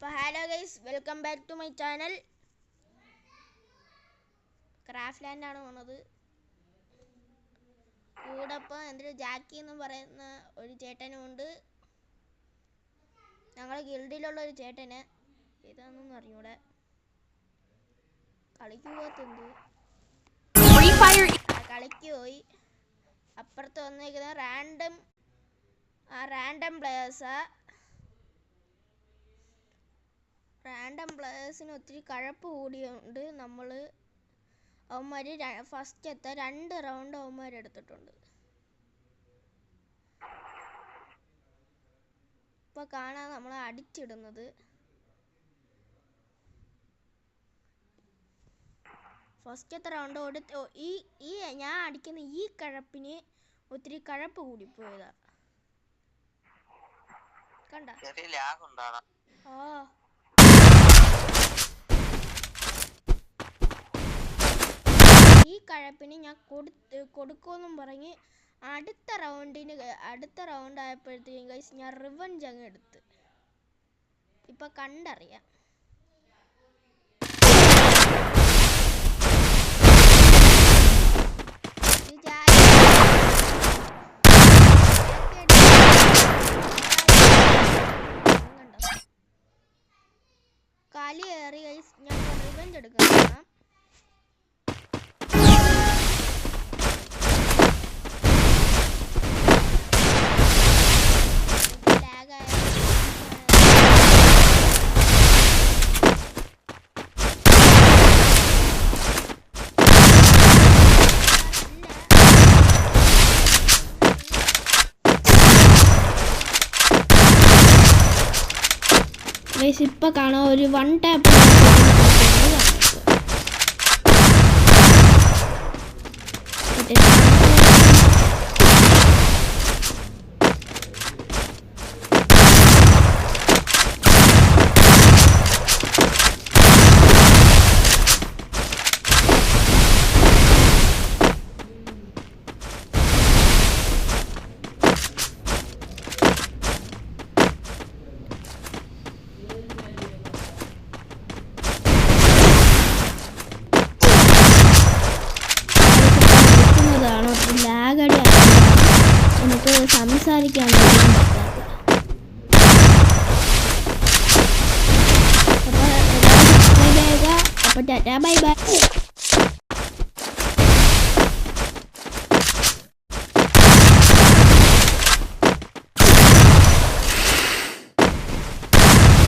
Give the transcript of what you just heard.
അപ്പോൾ hello guys, welcome back to my channel. Craft land ആണ് പോണത്. കൂടെ ഇപ്പോൾ എന്തൊരു ജാക്കി എന്ന് പറയുന്ന ഒരു ചേട്ടനും ഉണ്ട്. ഞങ്ങൾ ഗിൽഡിലുള്ള ഒരു ചേട്ടന്. ഇതൊന്നും അറിഞ്ഞൂടെ, കളിക്ക് പോയി. അപ്പുറത്ത് വന്നിരിക്കുന്ന റാൻഡം പ്ലേയേഴ്സിന് ഒത്തിരി കഴപ്പ് കൂടിയുണ്ട്. അവന്മാർ ഫസ്റ്റത്തെ 2 റൗണ്ട് അവന്മാർ എടുത്തിട്ടുണ്ട്. ഇപ്പൊ കാണാൻ നമ്മൾ അടിച്ചിടുന്നത്. ഫസ്റ്റത്തെ റൗണ്ട് ഈ ഞാൻ അടിക്കുന്ന ഈ കഴപ്പിന് ഒത്തിരി കഴപ്പ് കൂടിപ്പോയതാ. കണ്ട ഈ കഴപ്പിന് ഞാൻ കൊടുക്കുമെന്നും പറഞ്ഞ് അടുത്ത റൗണ്ട് ആയപ്പോഴത്തേക്കും ഗൈസ് ഞാൻ റിവഞ്ച് അങ്ങ് എടുത്ത്. ഇപ്പൊ കണ്ടറിയാം. കാലി കയറി ഗൈസ്, ഞാൻ റിവഞ്ച് എടുക്കണം. ഇപ്പൊ കാണാം ഒരു 1 ടാപ്പ്. നമുക്ക് സംസാരിക്കാൻ പറ്റാത്ത. അപ്പോൾ ടാറ്റാ, ബൈ ബൈ.